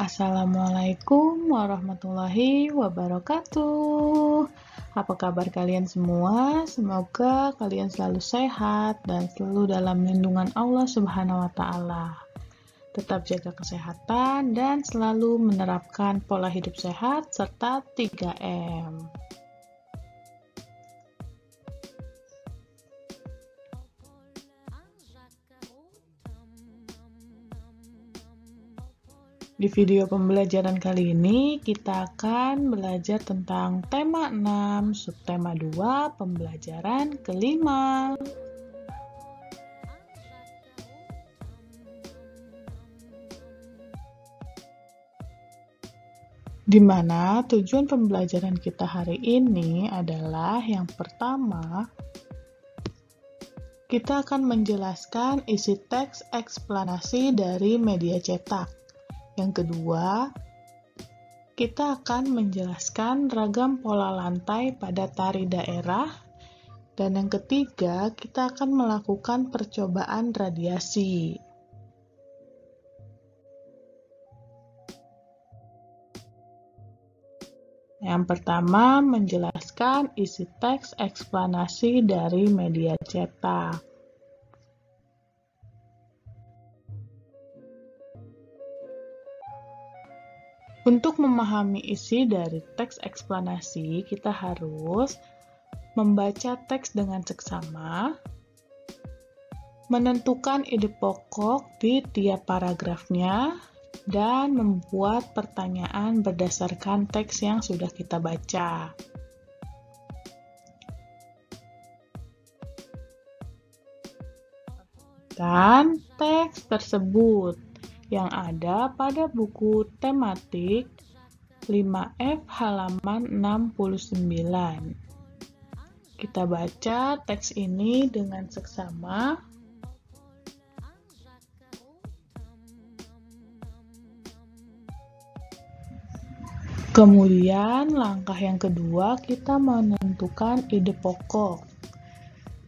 Assalamualaikum warahmatullahi wabarakatuh. Apa kabar kalian semua? Semoga kalian selalu sehat dan selalu dalam lindungan Allah Subhanahu wa Ta'ala. Tetap jaga kesehatan dan selalu menerapkan pola hidup sehat serta 3M. Di video pembelajaran kali ini, kita akan belajar tentang tema 6, subtema 2, pembelajaran kelima. Di mana tujuan pembelajaran kita hari ini adalah yang pertama, kita akan menjelaskan isi teks eksplanasi dari media cetak. Yang kedua, kita akan menjelaskan ragam pola lantai pada tari daerah. Dan yang ketiga, kita akan melakukan percobaan radiasi. Yang pertama, menjelaskan isi teks eksplanasi dari media cetak. Untuk memahami isi dari teks eksplanasi, kita harus membaca teks dengan seksama, menentukan ide pokok di tiap paragrafnya, dan membuat pertanyaan berdasarkan teks yang sudah kita baca. Dan teks tersebut yang ada pada buku tematik 5F halaman 69. Kita baca teks ini dengan seksama. Kemudian langkah yang kedua, kita menentukan ide pokok.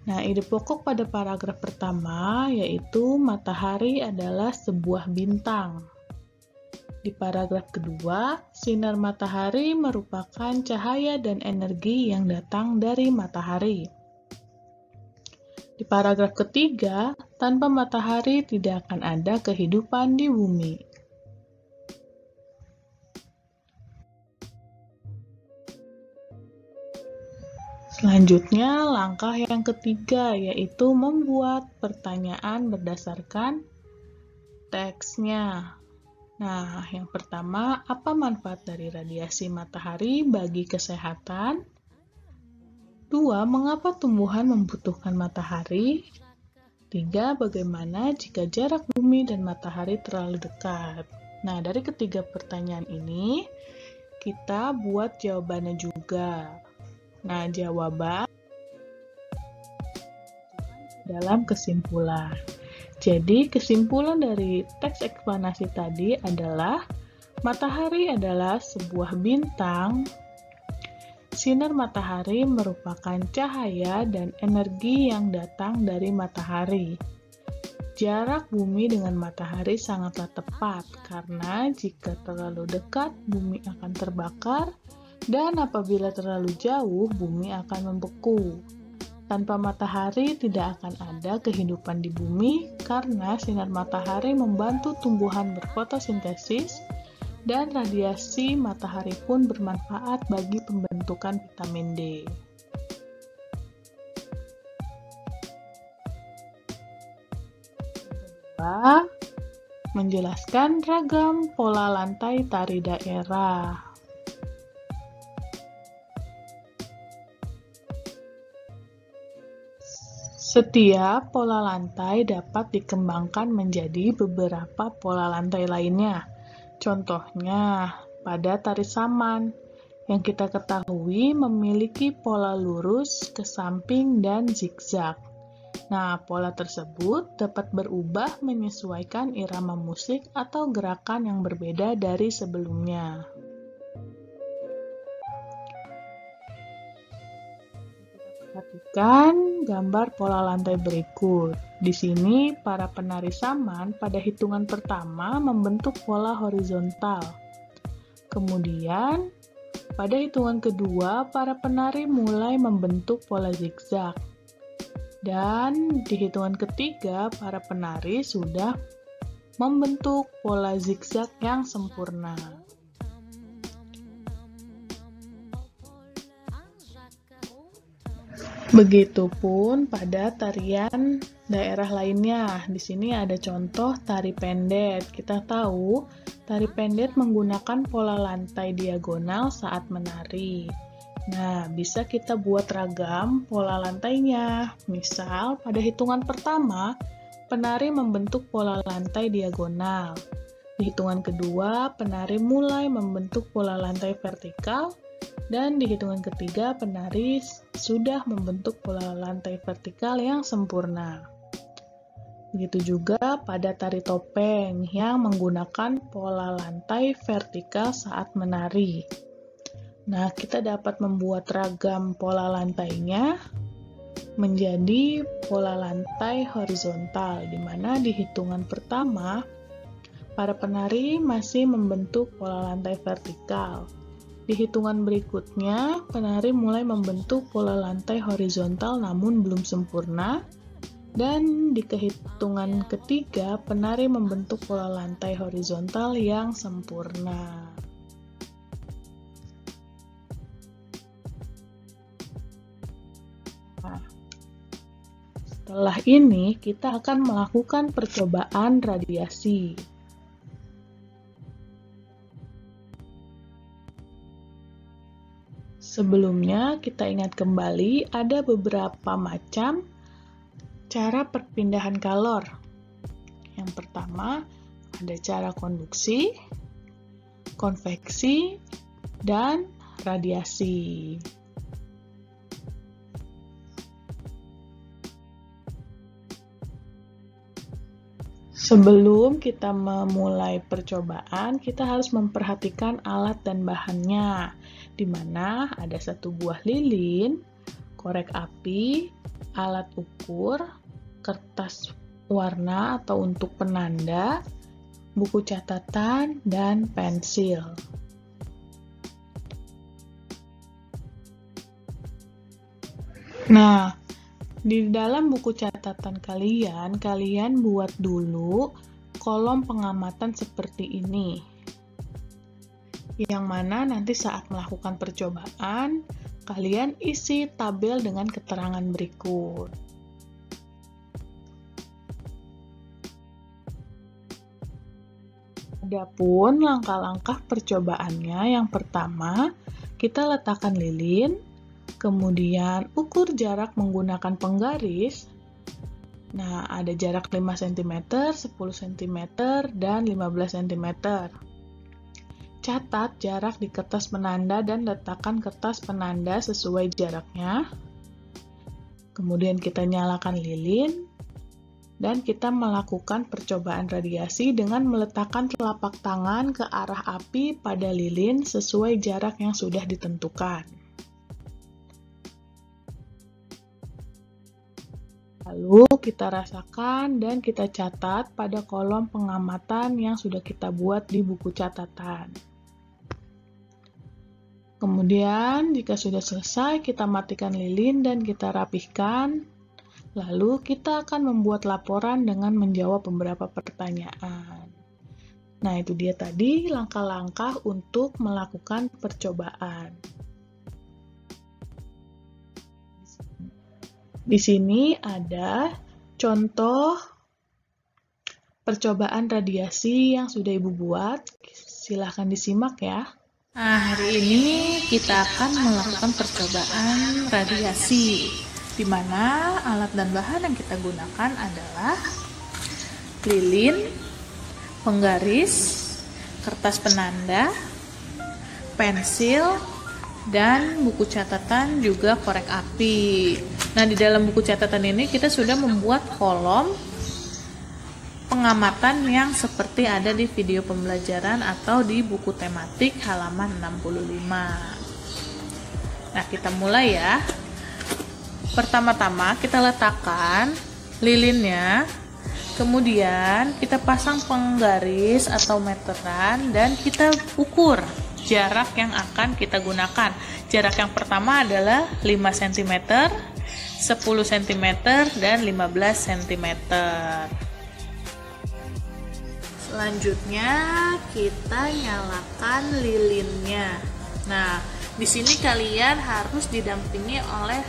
Nah, ide pokok pada paragraf pertama yaitu matahari adalah sebuah bintang. Di paragraf kedua, sinar matahari merupakan cahaya dan energi yang datang dari matahari. Di paragraf ketiga, tanpa matahari tidak akan ada kehidupan di bumi. Selanjutnya, langkah yang ketiga yaitu membuat pertanyaan berdasarkan teksnya. Nah, yang pertama, apa manfaat dari radiasi matahari bagi kesehatan? 2. Mengapa tumbuhan membutuhkan matahari? 3. Bagaimana jika jarak bumi dan matahari terlalu dekat? Nah, dari ketiga pertanyaan ini, kita buat jawabannya juga. Nah, jawaban dalam kesimpulan. Jadi, kesimpulan dari teks eksplanasi tadi adalah matahari adalah sebuah bintang. Sinar matahari merupakan cahaya dan energi yang datang dari matahari. Jarak bumi dengan matahari sangatlah tepat karena jika terlalu dekat, bumi akan terbakar. Dan apabila terlalu jauh, bumi akan membeku. Tanpa matahari tidak akan ada kehidupan di bumi karena sinar matahari membantu tumbuhan berfotosintesis dan radiasi matahari pun bermanfaat bagi pembentukan vitamin D. Kedua, menjelaskan ragam pola lantai tari daerah. Setiap pola lantai dapat dikembangkan menjadi beberapa pola lantai lainnya. Contohnya, pada tari saman, yang kita ketahui memiliki pola lurus, ke samping, dan zigzag. Nah, pola tersebut dapat berubah menyesuaikan irama musik atau gerakan yang berbeda dari sebelumnya. Perhatikan gambar pola lantai berikut. Di sini, para penari saman pada hitungan pertama membentuk pola horizontal. Kemudian, pada hitungan kedua, para penari mulai membentuk pola zigzag. Dan di hitungan ketiga, para penari sudah membentuk pola zigzag yang sempurna. Begitupun pada tarian daerah lainnya. Di sini ada contoh tari pendet. Kita tahu tari pendet menggunakan pola lantai diagonal saat menari. Nah, bisa kita buat ragam pola lantainya. Misal, pada hitungan pertama, penari membentuk pola lantai diagonal. Di hitungan kedua, penari mulai membentuk pola lantai vertikal. Dan di hitungan ketiga, penari sudah membentuk pola lantai vertikal yang sempurna. Begitu juga pada tari topeng yang menggunakan pola lantai vertikal saat menari. Nah, kita dapat membuat ragam pola lantainya menjadi pola lantai horizontal, di mana di hitungan pertama, para penari masih membentuk pola lantai vertikal. Di hitungan berikutnya, penari mulai membentuk pola lantai horizontal namun belum sempurna. Dan di kehitungan ketiga, penari membentuk pola lantai horizontal yang sempurna. Nah, setelah ini, kita akan melakukan percobaan radiasi. Sebelumnya, kita ingat kembali ada beberapa macam cara perpindahan kalor. Yang pertama, ada cara konduksi, konveksi, dan radiasi. Sebelum kita memulai percobaan, kita harus memperhatikan alat dan bahannya, di mana ada satu buah lilin, korek api, alat ukur, kertas warna atau untuk penanda, buku catatan, dan pensil. Nah, di dalam buku catatan kalian buat dulu kolom pengamatan seperti ini. Yang mana nanti saat melakukan percobaan, kalian isi tabel dengan keterangan berikut. Adapun langkah-langkah percobaannya, yang pertama, kita letakkan lilin, kemudian ukur jarak menggunakan penggaris. Nah, ada jarak 5 cm, 10 cm, dan 15 cm. Catat jarak di kertas penanda dan letakkan kertas penanda sesuai jaraknya. Kemudian kita nyalakan lilin, dan kita melakukan percobaan radiasi dengan meletakkan telapak tangan ke arah api pada lilin sesuai jarak yang sudah ditentukan. Lalu kita rasakan dan kita catat pada kolom pengamatan yang sudah kita buat di buku catatan. Kemudian, jika sudah selesai, kita matikan lilin dan kita rapihkan. Lalu, kita akan membuat laporan dengan menjawab beberapa pertanyaan. Nah, itu dia tadi langkah-langkah untuk melakukan percobaan. Di sini ada contoh percobaan radiasi yang sudah Ibu buat. Silahkan disimak ya. Nah, hari ini kita akan melakukan percobaan radiasi, di mana alat dan bahan yang kita gunakan adalah lilin, penggaris, kertas penanda, pensil, dan buku catatan juga korek api. Nah, di dalam buku catatan ini kita sudah membuat kolom pengamatan yang seperti ada di video pembelajaran atau di buku tematik halaman 65. Nah, kita mulai ya. Pertama-tama kita letakkan lilinnya, kemudian kita pasang penggaris atau meteran dan kita ukur jarak yang akan kita gunakan. Jarak yang pertama adalah 5 cm, 10 cm, dan 15 cm. Selanjutnya kita nyalakan lilinnya. Nah, di sini kalian harus didampingi oleh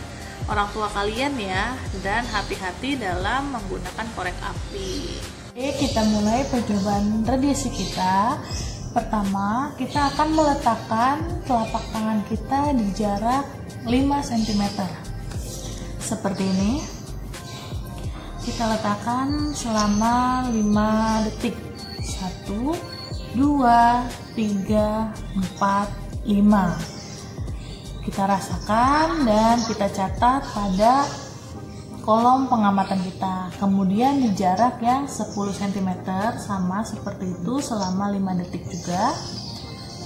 orang tua kalian ya, dan hati-hati dalam menggunakan korek api. Oke, kita mulai percobaan radiasi kita. Pertama, kita akan meletakkan telapak tangan kita di jarak 5 cm. Seperti ini. Kita letakkan selama 5 detik. 1, 2, 3, 4, 5. Kita rasakan dan kita catat pada kolom pengamatan kita. Kemudian di jarak yang 10 cm sama seperti itu selama 5 detik juga.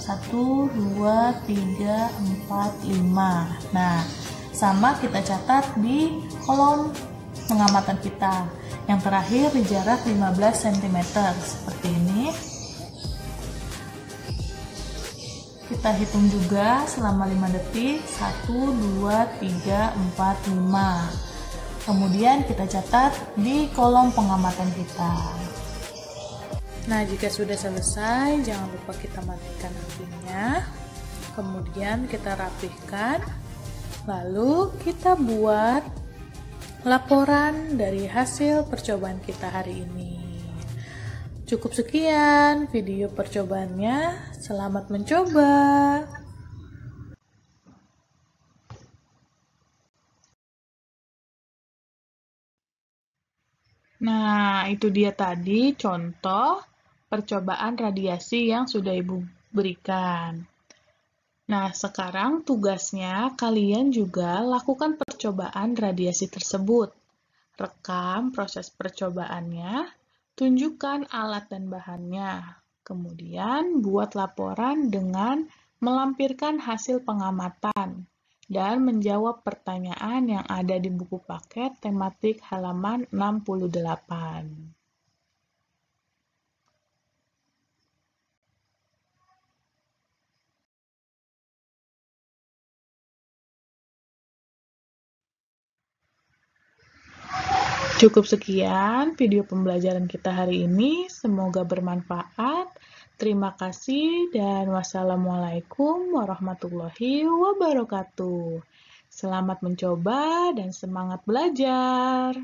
1, 2, 3, 4, 5. Nah, sama kita catat di kolom pengamatan kita. Yang terakhir di jarak 15 cm seperti ini. Kita hitung juga selama 5 detik. 1, 2, 3, 4, 5. Kemudian kita catat di kolom pengamatan kita. Nah, jika sudah selesai, jangan lupa kita matikan apinya. Kemudian kita rapihkan. Lalu kita buat laporan dari hasil percobaan kita hari ini. Cukup sekian video percobaannya. Selamat mencoba. Nah, itu dia tadi contoh percobaan radiasi yang sudah Ibu berikan. Nah, sekarang tugasnya kalian juga lakukan percobaan radiasi tersebut. Rekam proses percobaannya, tunjukkan alat dan bahannya. Kemudian buat laporan dengan melampirkan hasil pengamatan dan menjawab pertanyaan yang ada di buku paket tematik halaman 68. Cukup sekian video pembelajaran kita hari ini. Semoga bermanfaat. Terima kasih dan wassalamualaikum warahmatullahi wabarakatuh. Selamat mencoba dan semangat belajar.